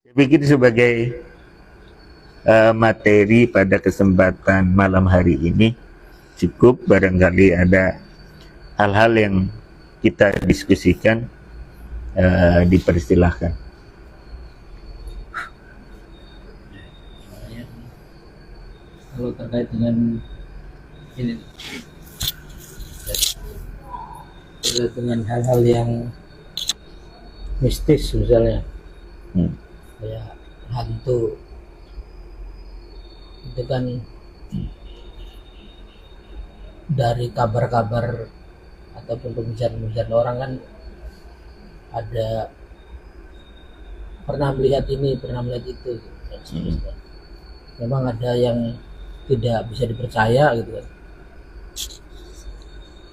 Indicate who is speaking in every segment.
Speaker 1: Saya pikir sebagai materi pada kesempatan malam hari ini cukup. Barangkali ada hal-hal yang kita diskusikan, dipersilahkan.
Speaker 2: Kalau terkait dengan ini, terkait dengan hal-hal yang mistis misalnya, kayak hantu, itu kan dari kabar-kabar ataupun pembicaraan orang kan ada pernah melihat ini, pernah melihat itu, dan seterusnya. Memang ada yang tidak bisa dipercaya gitu kan.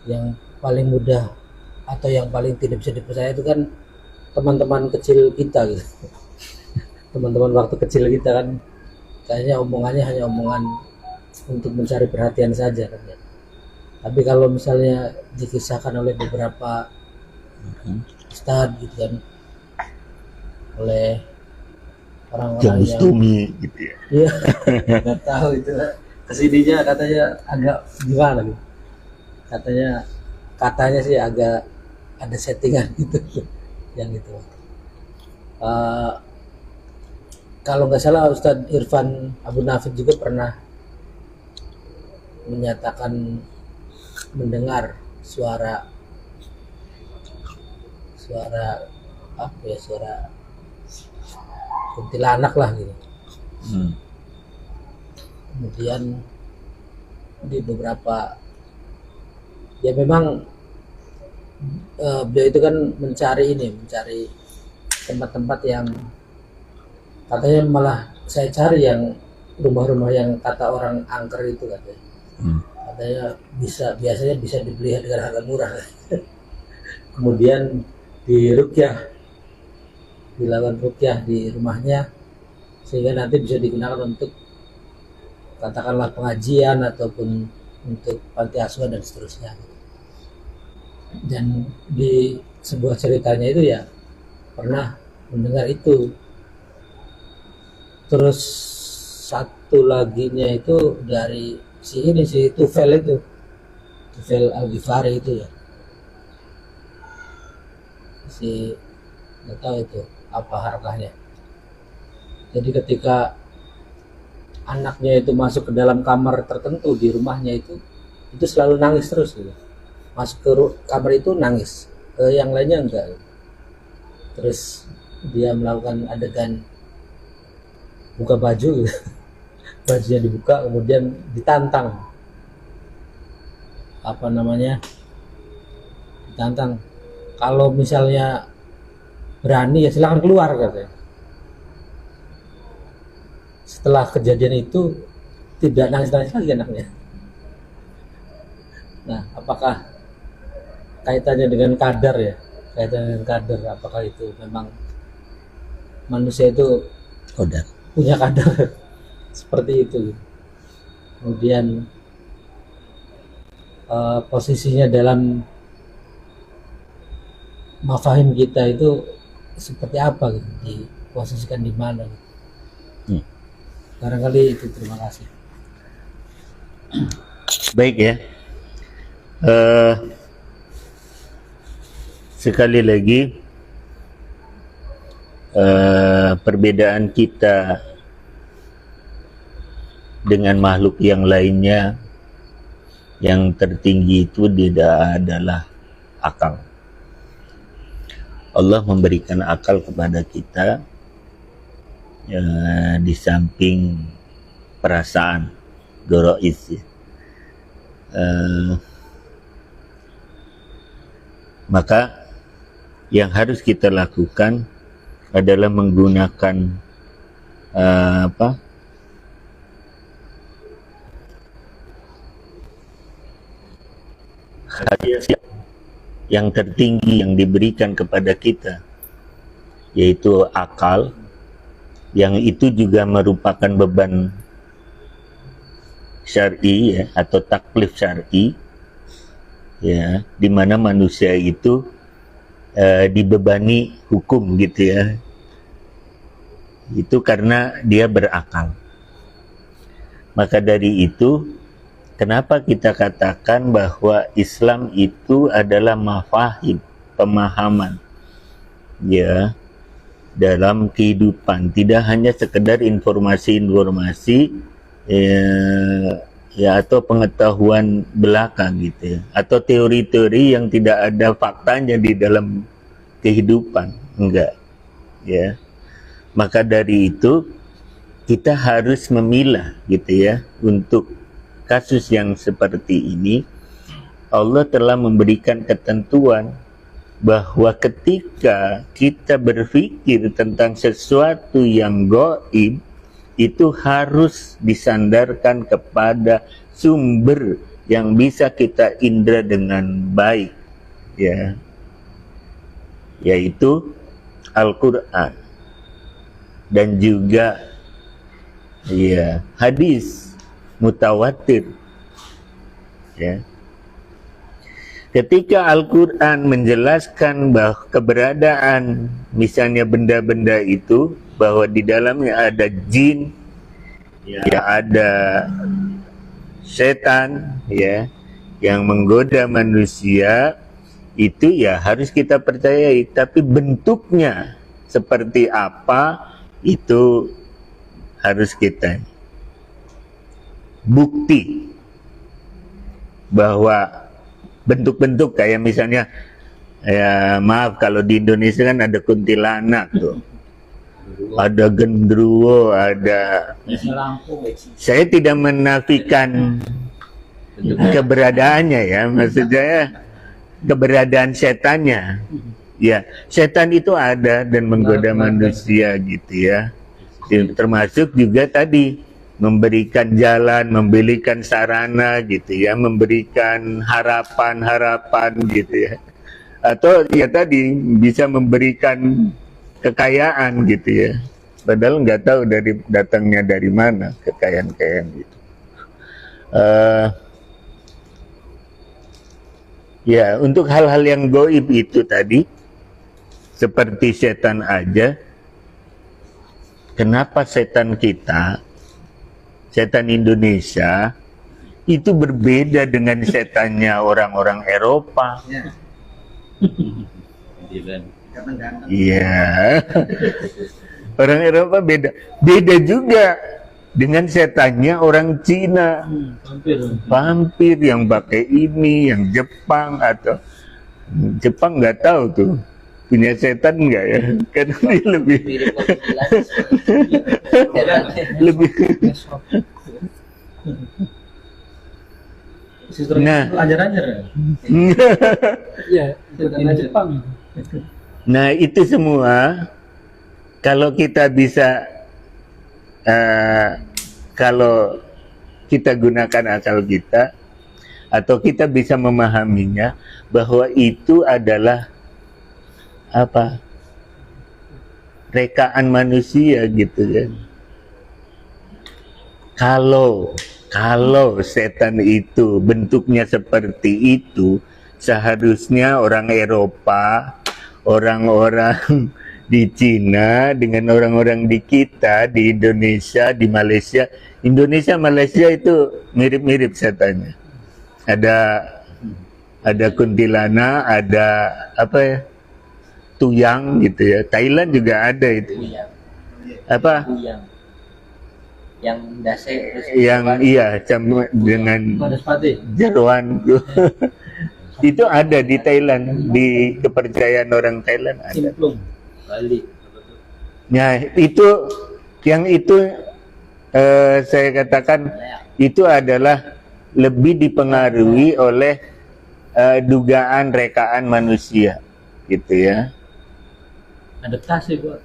Speaker 2: Yang paling mudah atau yang paling tidak bisa dipercaya itu kan teman-teman kecil kita gitu. Teman-teman waktu kecil kita kan kayaknya omongannya hanya omongan untuk mencari perhatian saja kan ya. Tapi kalau misalnya dikisahkan oleh beberapa ustadz gitu kan, oleh orang-orang yang
Speaker 1: gitu ya.
Speaker 2: Iya, nggak tahu itu kesininya katanya agak gimana gitu. Katanya sih agak ada settingan gitu, yang itu. Kalau nggak salah Ustadz Irfan Abu Nafid juga pernah menyatakan mendengar suara apa ya, suara kuntilanak lah gitu. Kemudian di beberapa ya memang beliau itu kan mencari tempat-tempat yang katanya, malah saya cari yang rumah-rumah yang kata orang angker itu katanya. Katanya biasanya bisa dibeli dengan harga murah. Kemudian dilakukan ruqyah di rumahnya sehingga nanti bisa digunakan untuk katakanlah pengajian ataupun untuk panti asuhan dan seterusnya. Dan di sebuah ceritanya itu ya pernah mendengar itu. Terus satu laginya itu dari si Tufail Al-Ghifari itu ya, si nggak tahu itu apa harganya. Jadi ketika anaknya itu masuk ke dalam kamar tertentu di rumahnya itu selalu nangis terus gitu. Masuk ke kamar itu nangis, ke yang lainnya enggak. Terus dia melakukan adegan buka baju gitu. Bajunya dibuka, kemudian ditantang kalau misalnya berani ya silahkan keluar katanya. Setelah kejadian itu tidak nangis-nangis lagi anaknya. Nah, apakah kaitannya dengan kadar ya? Apakah itu memang manusia itu punya kadar seperti itu? Kemudian posisinya dalam mafahim kita itu seperti apa gitu, diposisikan di mana gitu. Barangkali itu. Terima kasih.
Speaker 1: Baik ya. Sekali lagi, perbedaan kita dengan makhluk yang lainnya, yang tertinggi itu tidak adalah akal. Allah memberikan akal kepada kita, di samping perasaan dorois, maka yang harus kita lakukan adalah menggunakan hadiah yang tertinggi yang diberikan kepada kita, yaitu akal, yang itu juga merupakan beban syar'i ya, atau taklif syar'i ya, di mana manusia itu dibebani hukum gitu ya, Itu karena dia berakal. Maka dari itu, kenapa kita katakan bahwa Islam itu adalah mafahim, pemahaman, ya, dalam kehidupan, tidak hanya sekedar informasi-informasi, ya, atau pengetahuan belaka gitu ya, atau teori-teori yang tidak ada faktanya di dalam kehidupan, enggak, ya. Maka dari itu kita harus memilah gitu ya. Untuk kasus yang seperti ini, Allah telah memberikan ketentuan bahwa ketika kita berpikir tentang sesuatu yang gaib, itu harus disandarkan kepada sumber yang bisa kita indra dengan baik, ya, yaitu Al-Quran dan juga, ya, hadis mutawatir, ya. Ketika Al-Quran menjelaskan bahwa keberadaan misalnya benda-benda itu, bahwa di dalamnya ada jin, ya, ada setan, ya, yang menggoda manusia, itu ya harus kita percayai. Tapi bentuknya seperti apa, itu harus kita bukti bahwa bentuk-bentuk kayak misalnya, ya maaf kalau di Indonesia kan ada kuntilanak tuh, ada genderuwo, ada. Saya tidak menafikan keberadaannya ya, maksudnya keberadaan setannya. Ya, setan itu ada dan menggoda manusia gitu ya. Termasuk juga tadi memberikan jalan, memberikan sarana gitu ya, memberikan harapan-harapan gitu ya. Atau ya tadi bisa memberikan kekayaan gitu ya. Padahal nggak tahu datangnya dari mana kekayaan-kekayaan gitu. Ya, untuk hal-hal yang gaib itu tadi, seperti setan aja, kenapa setan kita, setan Indonesia itu berbeda dengan setannya orang-orang Eropa? Iya, orang Eropa beda juga dengan setannya orang Cina, vampir yang pakai ini, yang Jepang, atau Jepang nggak tahu tuh punya setan nggak ya, karena dia lebih nah, nah itu semua kalau kita bisa, kalau kita gunakan akal kita, atau kita bisa memahaminya bahwa itu adalah apa, rekaan manusia gitu ya. Kalau setan itu bentuknya seperti itu, seharusnya orang Eropa, orang-orang di Cina dengan orang-orang di kita, di Indonesia, di Malaysia, Malaysia itu mirip-mirip setannya. Ada kuntilanak, ada apa ya, tuyang gitu ya. Thailand juga ada itu. Apa?
Speaker 3: Yang dase,
Speaker 1: yang iya dengan jeroan itu ada di Thailand, di kepercayaan orang Thailand ada. Nah itu yang itu saya katakan itu adalah lebih dipengaruhi oleh dugaan rekaan manusia gitu ya.
Speaker 2: Adaptasi buat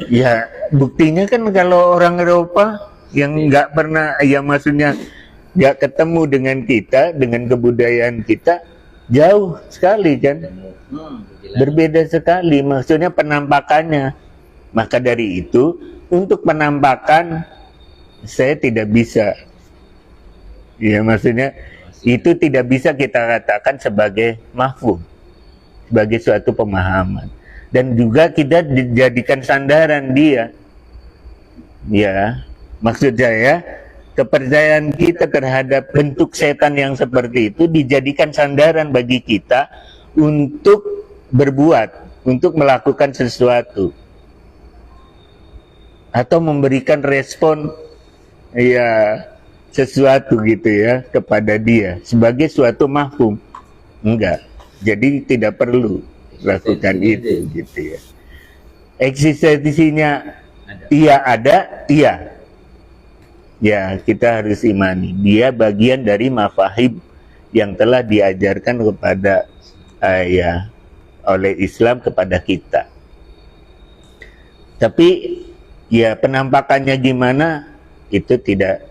Speaker 1: ya, buktinya kan kalau orang Eropa yang nggak pernah, ya maksudnya nggak ketemu dengan kita, dengan kebudayaan kita, jauh sekali kan, berbeda sekali maksudnya penampakannya. Maka dari itu, untuk penampakan saya tidak bisa, ya maksudnya itu tidak bisa kita katakan sebagai mafhum, sebagai suatu pemahaman. dan juga kita dijadikan sandaran dia. Ya, maksud saya kepercayaan kita terhadap bentuk setan yang seperti itu dijadikan sandaran bagi kita untuk berbuat, untuk melakukan sesuatu atau memberikan respon ya sesuatu gitu ya kepada dia sebagai suatu mafhum. Enggak, jadi tidak perlu lakukan itu gitu ya. Eksistensinya iya ada, iya ya, kita harus imani dia bagian dari mafahim yang telah diajarkan kepada ya oleh Islam kepada kita. Tapi ya penampakannya gimana itu tidak,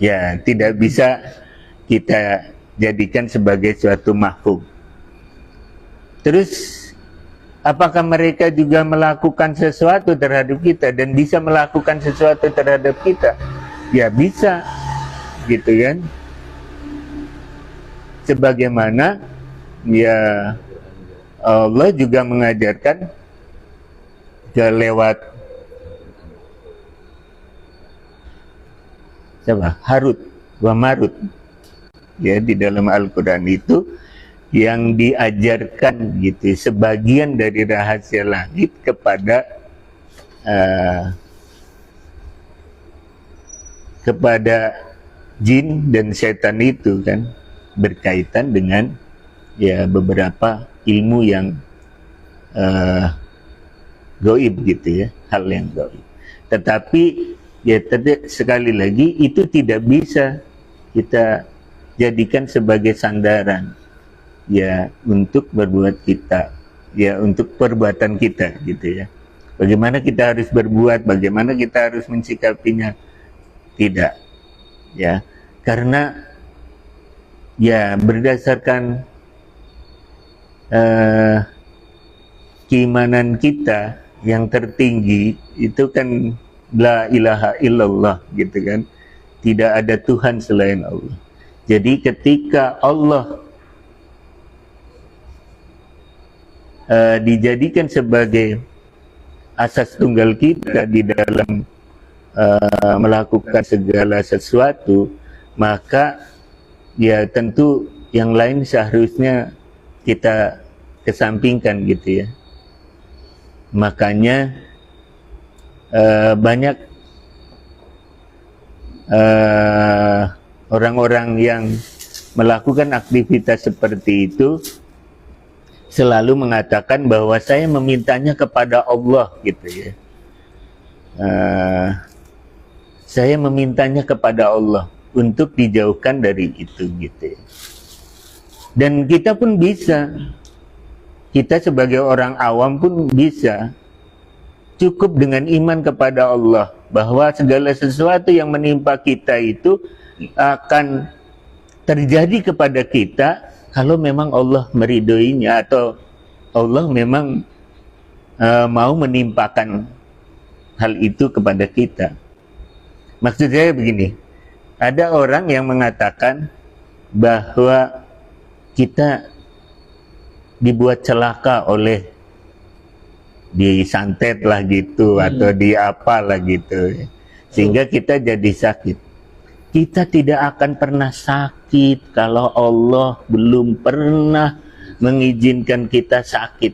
Speaker 1: ya tidak bisa kita jadikan sebagai suatu mahfum. Terus apakah mereka juga melakukan sesuatu terhadap kita dan bisa melakukan sesuatu terhadap kita? Ya bisa, gitu kan? Sebagaimana ya Allah juga mengajarkan lewat siapa? Harut wa Marut. Ya, di dalam Al-Quran itu yang diajarkan gitu sebagian dari rahasia langit kepada jin dan setan itu kan berkaitan dengan ya beberapa ilmu yang gaib gitu ya, hal yang gaib. Tetapi ya sekali lagi itu tidak bisa kita jadikan sebagai sandaran ya untuk berbuat kita, ya untuk perbuatan kita gitu ya. Bagaimana kita harus berbuat, bagaimana kita harus mensikapinya, tidak ya, karena ya berdasarkan keimanan kita yang tertinggi itu kan la ilaha illallah gitu kan, tidak ada Tuhan selain Allah. Jadi ketika Allah dijadikan sebagai asas tunggal kita di dalam melakukan segala sesuatu, maka ya tentu yang lain seharusnya kita kesampingkan gitu ya. Makanya banyak orang-orang yang melakukan aktivitas seperti itu selalu mengatakan bahwa saya memintanya kepada Allah gitu ya. Saya memintanya kepada Allah untuk dijauhkan dari itu gitu ya. Dan kita pun bisa, kita sebagai orang awam pun bisa, cukup dengan iman kepada Allah bahwa segala sesuatu yang menimpa kita itu akan terjadi kepada kita kalau memang Allah meridhoinya atau Allah memang mau menimpakan hal itu kepada kita. Maksud saya begini, ada orang yang mengatakan bahwa kita dibuat celaka oleh disantet lah gitu atau di apa lah gitu sehingga kita jadi sakit. Kita tidak akan pernah sakit kalau Allah belum pernah mengizinkan kita sakit.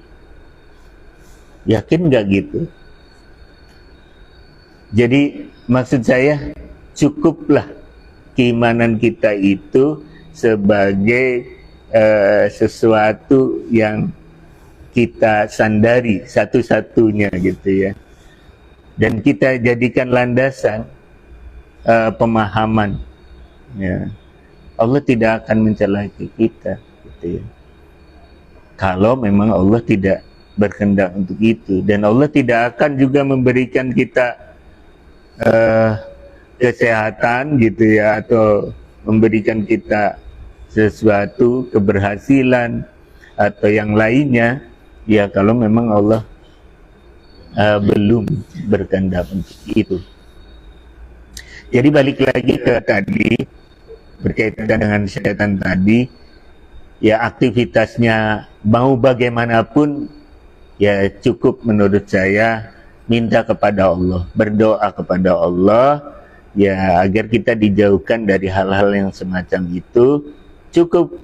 Speaker 1: Yakin nggak gitu? Jadi maksud saya cukuplah keimanan kita itu sebagai sesuatu yang kita sandari satu-satunya gitu ya. Dan kita jadikan landasan pemahaman ya. Allah tidak akan mencelaki kita gitu ya. Kalau memang Allah tidak berkehendak untuk itu, dan Allah tidak akan juga memberikan kita kesehatan gitu ya, atau memberikan kita sesuatu keberhasilan atau yang lainnya ya kalau memang Allah belum berkehendak untuk itu. Jadi balik lagi ke tadi berkaitan dengan setan tadi, ya aktivitasnya mau bagaimanapun, ya cukup menurut saya minta kepada Allah, berdoa kepada Allah ya agar kita dijauhkan dari hal-hal yang semacam itu. Cukup.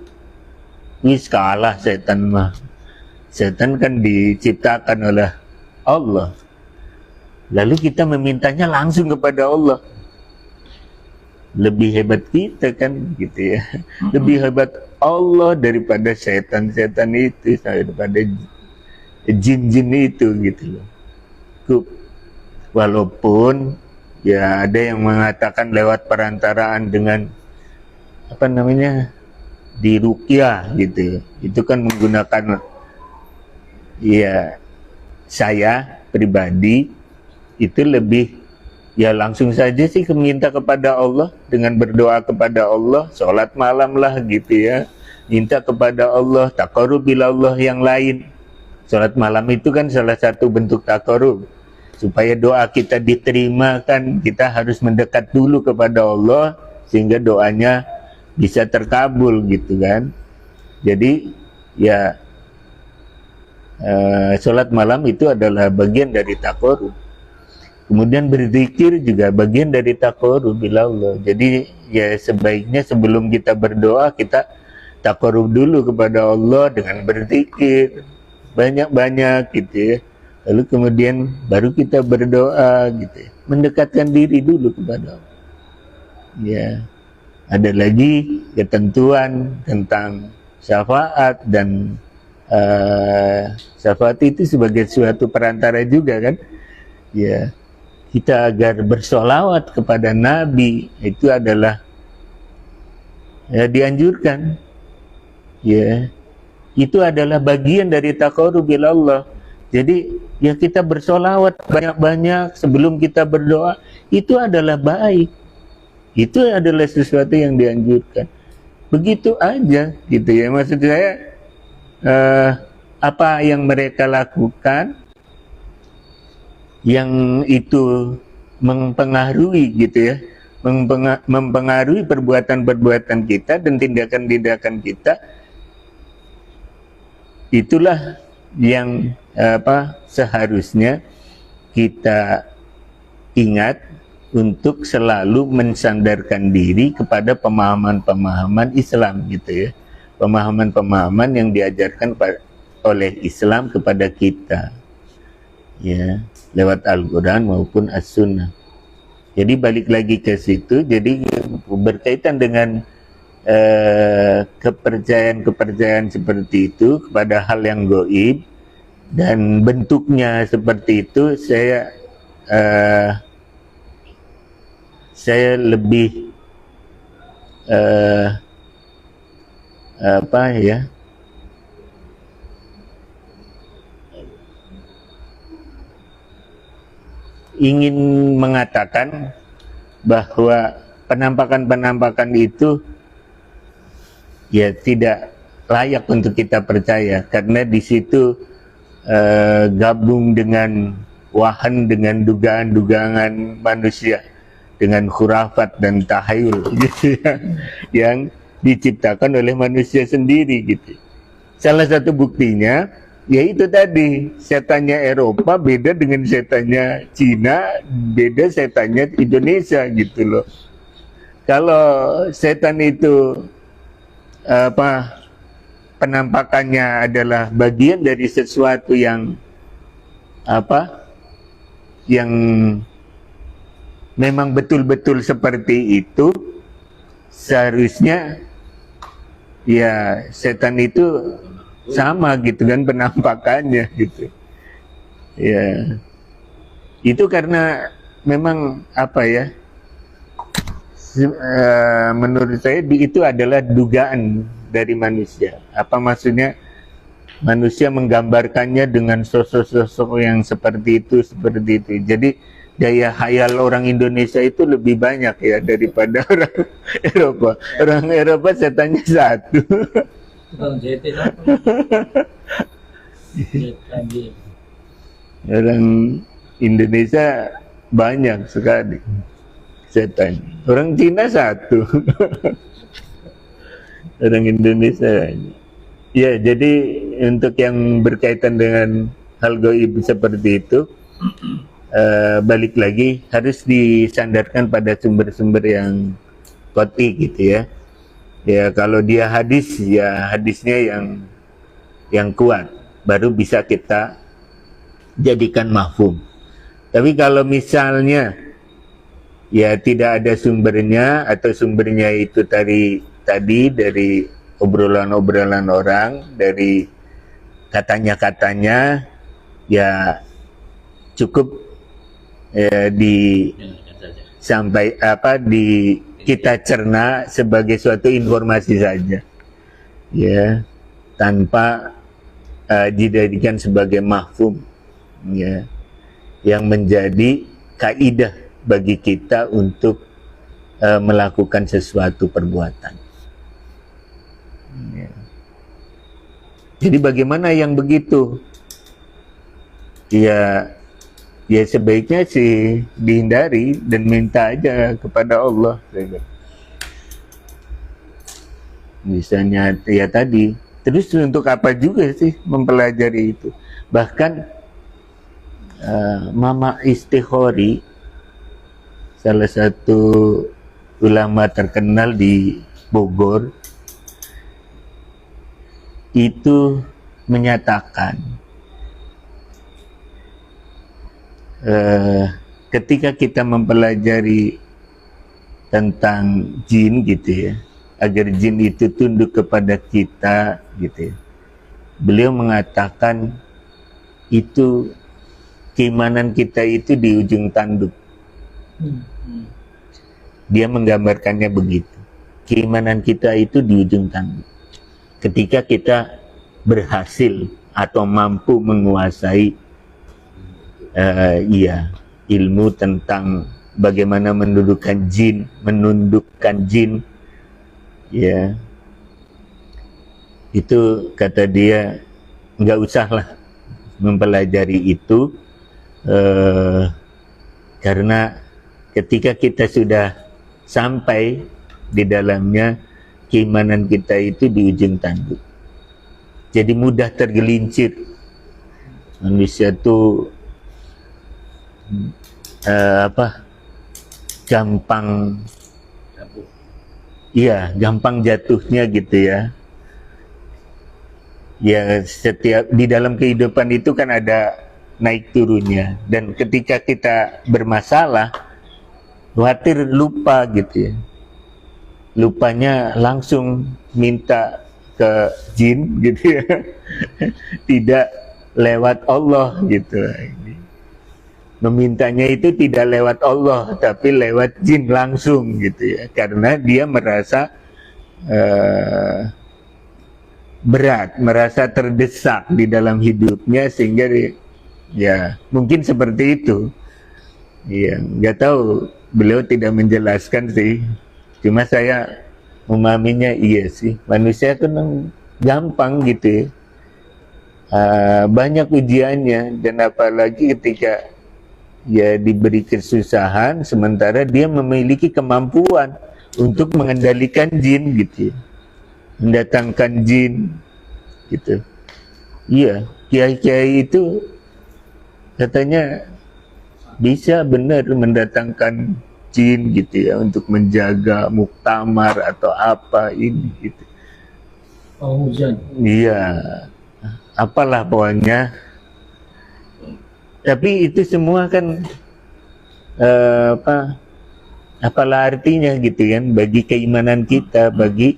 Speaker 1: Wis kalah setan mah. Setan kan diciptakan oleh Allah. Lalu kita memintanya langsung kepada Allah. Lebih hebat kita kan gitu ya. Lebih hebat Allah daripada setan-setan itu, daripada jin-jin itu gitu loh. Walaupun ya ada yang mengatakan lewat perantaraan dengan apa namanya, diruqyah gitu. Itu kan menggunakan, ya saya pribadi itu lebih ya langsung saja sih meminta kepada Allah dengan berdoa kepada Allah, sholat malam lah gitu ya, minta kepada Allah, taqarrub ila Allah yang lain. Sholat malam itu kan salah satu bentuk taqarrub. Supaya doa kita diterima kan kita harus mendekat dulu kepada Allah sehingga doanya bisa terkabul gitu kan. Jadi ya sholat malam itu adalah bagian dari taqarrub. Kemudian berzikir juga bagian dari taqarrub ila Allah. Jadi ya sebaiknya sebelum kita berdoa kita taqarrub dulu kepada Allah dengan berzikir banyak-banyak gitu ya. Lalu kemudian baru kita berdoa gitu ya. Mendekatkan diri dulu kepada Allah. Ya. Ada lagi ketentuan tentang syafaat dan syafaat itu sebagai suatu perantara juga kan. Ya. Kita agar bersolawat kepada Nabi itu adalah ya dianjurkan. Ya. Itu adalah bagian dari taqarrub ila Allah. Jadi ya kita bersolawat banyak-banyak sebelum kita berdoa itu adalah baik. Itu adalah sesuatu yang dianjurkan. Begitu aja gitu ya. Maksud saya apa yang mereka lakukan yang itu mempengaruhi gitu ya, mempengaruhi perbuatan-perbuatan kita dan tindakan-tindakan kita, itulah yang seharusnya kita ingat untuk selalu mensandarkan diri kepada pemahaman-pemahaman Islam gitu ya, pemahaman-pemahaman yang diajarkan oleh Islam kepada kita ya, lewat Al-Quran maupun As-Sunnah. Jadi balik lagi ke situ, jadi berkaitan dengan kepercayaan-kepercayaan seperti itu kepada hal yang gaib dan bentuknya seperti itu, saya lebih ingin mengatakan bahwa penampakan-penampakan itu ya tidak layak untuk kita percaya, karena di situ gabung dengan wahan, dengan dugaan-dugaan manusia, dengan khurafat dan tahayul gitu ya, yang diciptakan oleh manusia sendiri gitu. Salah satu buktinya yaitu tadi, setannya Eropa beda dengan setannya Cina, beda setannya Indonesia gitu loh. Kalau setan itu penampakannya adalah bagian dari sesuatu yang yang memang betul-betul seperti itu, seharusnya ya setan itu sama gitu kan penampakannya gitu ya. Itu karena memang menurut saya itu adalah dugaan dari manusia. Apa maksudnya? Manusia menggambarkannya dengan sosok-sosok yang seperti itu. Jadi daya hayal orang Indonesia itu lebih banyak ya daripada orang Eropa. Orang Eropa setannya satu. Orang Indonesia banyak sekali setan. Orang Cina satu. Orang Indonesia banyak. Ya, jadi untuk yang berkaitan dengan hal gaib seperti itu, balik lagi harus disandarkan pada sumber-sumber yang qot'i gitu ya. Ya kalau dia hadis, ya hadisnya yang kuat, baru bisa kita jadikan mafhum. Tapi kalau misalnya ya tidak ada sumbernya, atau sumbernya itu tadi dari obrolan-obrolan orang, dari katanya-katanya, ya cukup sampai kita cerna sebagai suatu informasi saja, ya, tanpa dijadikan sebagai mafhum, ya, yang menjadi kaidah bagi kita untuk melakukan sesuatu perbuatan. Ya. Jadi bagaimana yang begitu? Ya sebaiknya sih dihindari dan minta aja kepada Allah. Misalnya ya tadi, terus untuk apa juga sih mempelajari itu? Bahkan Mama Istikhori, salah satu ulama terkenal di Bogor, itu menyatakan ketika kita mempelajari tentang jin gitu ya, agar jin itu tunduk kepada kita gitu ya, beliau mengatakan itu keimanan kita itu di ujung tanduk. Dia menggambarkannya begitu, keimanan kita itu di ujung tanduk. Ketika kita berhasil atau mampu menguasai ilmu tentang bagaimana menundukkan jin, ya, itu kata dia nggak usahlah mempelajari itu, karena ketika kita sudah sampai di dalamnya, keimanan kita itu di ujung tanduk. Jadi mudah tergelincir. Manusia tuh gampang jatuhnya gitu ya. Ya setiap di dalam kehidupan itu kan ada naik turunnya, dan ketika kita bermasalah, khawatir lupa gitu ya. Lupanya langsung minta ke jin gitu ya. Tidak lewat Allah gitu. Memintanya itu tidak lewat Allah, tapi lewat jin langsung gitu ya. Karena dia merasa berat, merasa terdesak di dalam hidupnya, sehingga ya mungkin seperti itu. Ya, nggak tahu, beliau tidak menjelaskan sih. Cuma saya memahaminya iya sih, manusia kan gampang gitu ya. Banyak ujiannya, dan apalagi ketika ya diberi kesusahan, sementara dia memiliki kemampuan untuk mengendalikan jin gitu ya. Mendatangkan jin gitu. Iya, kiai-kiai itu katanya bisa benar mendatangkan jin gitu ya, untuk menjaga muktamar atau apa ini gitu.
Speaker 2: Oh, hujan.
Speaker 1: Iya, apalah pokoknya. Tapi itu semua kan apalah artinya gitu kan, bagi keimanan kita, bagi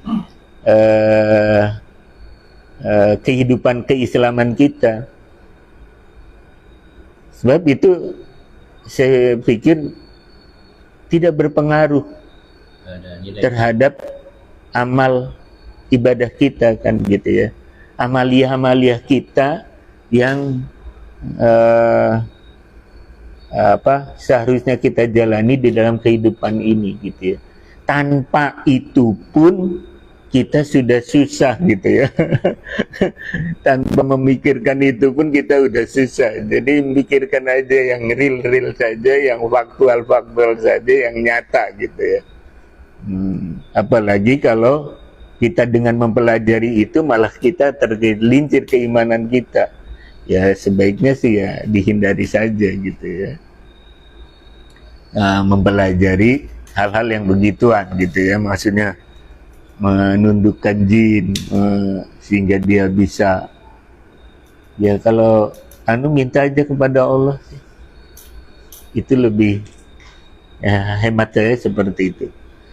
Speaker 1: kehidupan keislaman kita. Sebab itu saya pikir tidak berpengaruh terhadap amal ibadah kita kan gitu ya. Amaliah-amaliah kita yang seharusnya kita jalani di dalam kehidupan ini gitu ya. Tanpa itu pun kita sudah susah gitu ya. Tanpa memikirkan itu pun kita udah susah. Jadi mikirkan aja yang real saja, yang faktual saja, yang nyata gitu ya. Apalagi kalau kita dengan mempelajari itu malah kita tergelincir keimanan kita. Ya sebaiknya sih ya dihindari saja gitu ya. Mempelajari hal-hal yang begituan gitu ya, maksudnya menundukkan jin sehingga dia bisa, ya kalau minta aja kepada Allah sih. Itu lebih, ya, hemat saya seperti itu.